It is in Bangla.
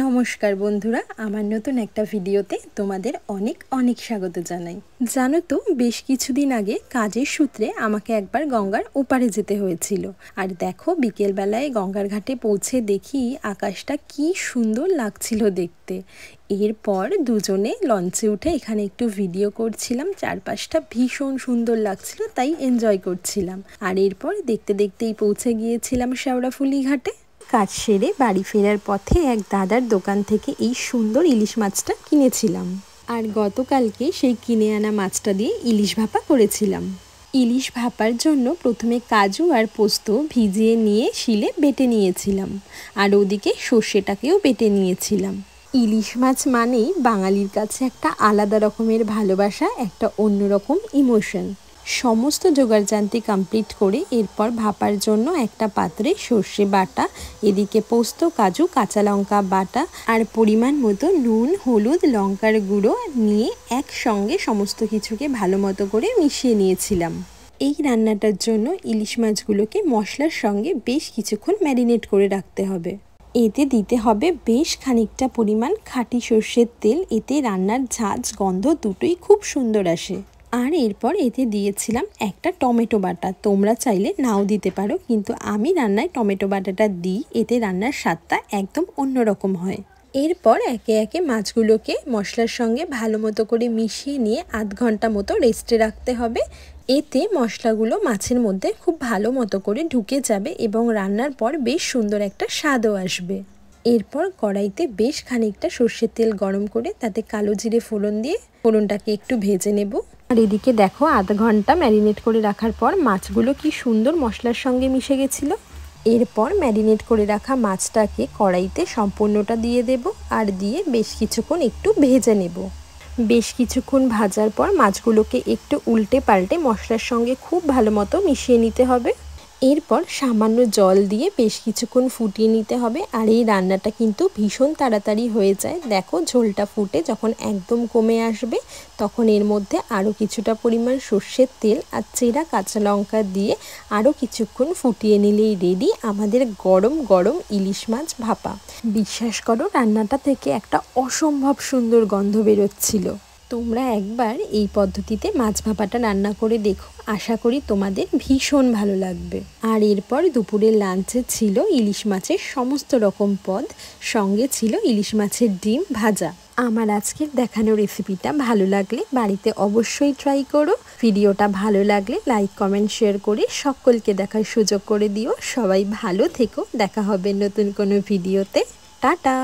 নমস্কার বন্ধুরা, আমার নতুন একটা ভিডিওতে তোমাদের অনেক অনেক স্বাগত জানাই। জানো তো, বেশ কিছুদিন আগে কাজের সূত্রে আমাকে একবার গঙ্গার ওপারে যেতে হয়েছিল। আর দেখো, বিকেলবেলায় গঙ্গার ঘাটে পৌঁছে দেখি আকাশটা কি সুন্দর লাগছিল দেখতে। এরপর দুজনে লঞ্চে উঠে এখানে একটু ভিডিও করছিলাম। চারপাশটা ভীষণ সুন্দর লাগছিল, তাই এনজয় করছিলাম। আর এরপর দেখতে দেখতেই পৌঁছে গিয়েছিলাম শেওড়াফুলি ঘাটে। কাজ সেরে বাড়ি ফেরার পথে এক দাদার দোকান থেকে এই সুন্দর ইলিশ মাছটা কিনেছিলাম। আর গতকালকে সেই কিনে আনা মাছটা দিয়ে ইলিশ ভাপা করেছিলাম। ইলিশ ভাপার জন্য প্রথমে কাজু আর পোস্ত ভিজিয়ে নিয়ে শিলে বেটে নিয়েছিলাম, আর ওদিকে সর্ষেটাকেও বেটে নিয়েছিলাম। ইলিশ মাছ মানেই বাঙালির কাছে একটা আলাদা রকমের ভালোবাসা, একটা অন্যরকম ইমোশন। সমস্ত জোগাড়জান্তি কমপ্লিট করে এরপর ভাপার জন্য একটা পাত্রে সর্ষে বাটা, এদিকে পোস্ত, কাজু, কাঁচা লঙ্কা বাটা আর পরিমাণ মতো নুন, হলুদ, লঙ্কার গুঁড়ো নিয়ে একসঙ্গে সমস্ত কিছুকে ভালো মতো করে মিশিয়ে নিয়েছিলাম। এই রান্নাটার জন্য ইলিশ মাছগুলোকে মশলার সঙ্গে বেশ কিছুক্ষণ ম্যারিনেট করে রাখতে হবে। এতে দিতে হবে বেশ খানিকটা পরিমাণ খাঁটি সর্ষের তেল, এতে রান্নার ঝাঁঝ গন্ধ দুটোই খুব সুন্দর আসে। আর এরপর এতে দিয়েছিলাম একটা টমেটো বাটা। তোমরা চাইলে নাও দিতে পারো, কিন্তু আমি রান্নায় টমেটো বাটাটা দিই, এতে রান্নার স্বাদটা একদম অন্যরকম হয়। এরপর একে একে মাছগুলোকে মশলার সঙ্গে ভালো মতো করে মিশিয়ে নিয়ে আধ ঘন্টা মতো রেস্টে রাখতে হবে। এতে মশলাগুলো মাছের মধ্যে খুব ভালো মতো করে ঢুকে যাবে এবং রান্নার পর বেশ সুন্দর একটা স্বাদও আসবে। এরপর কড়াইতে বেশ খানিকটা সর্ষের তেল গরম করে তাতে কালো জিরে ফোড়ন দিয়ে ফোড়নটাকে একটু ভেজে নেব। আর এদিকে দেখো, আধ ঘন্টা ম্যারিনেট করে রাখার পর মাছগুলো কি সুন্দর মশলার সঙ্গে মিশে গেছিল। এরপর ম্যারিনেট করে রাখা মাছটাকে কড়াইতে সম্পূর্ণটা দিয়ে দেব, আর দিয়ে বেশ কিছুক্ষণ একটু ভেজে নেব। বেশ কিছুক্ষণ ভাজার পর মাছগুলোকে একটু উল্টে পাল্টে মশলার সঙ্গে খুব ভালো মতো মিশিয়ে নিতে হবে। এরপর সামান্য জল দিয়ে বেশ কিছুক্ষণ ফুটিয়ে নিতে হবে। আর এই রান্নাটা কিন্তু ভীষণ তাড়াতাড়ি হয়ে যায়। দেখো, ঝোলটা ফুটে যখন একদম কমে আসবে তখন এর মধ্যে আরও কিছুটা পরিমাণ সর্ষের তেল আর চেরা কাঁচা লঙ্কা দিয়ে আরও কিছুক্ষণ ফুটিয়ে নিলেই রেডি আমাদের গরম গরম ইলিশ মাছ ভাপা। বিশ্বাস করো, রান্নাটা থেকে একটা অসম্ভব সুন্দর গন্ধ বেরোচ্ছিল। তোমরা একবার এই পদ্ধতিতে মাছ ভাপাটা রান্না করে দেখো, আশা করি তোমাদের ভীষণ ভালো লাগবে। আর এরপর দুপুরের লাঞ্চে ছিল ইলিশ মাছের সমস্ত রকম পদ, সঙ্গে ছিল ইলিশ মাছের ডিম ভাজা। আমার আজকের দেখানো রেসিপিটা ভালো লাগলে বাড়িতে অবশ্যই ট্রাই করো। ভিডিওটা ভালো লাগলে লাইক, কমেন্ট, শেয়ার করে সকলকে দেখার সুযোগ করে দিও। সবাই ভালো থেকো, দেখা হবে নতুন কোনো ভিডিওতে। টাটা।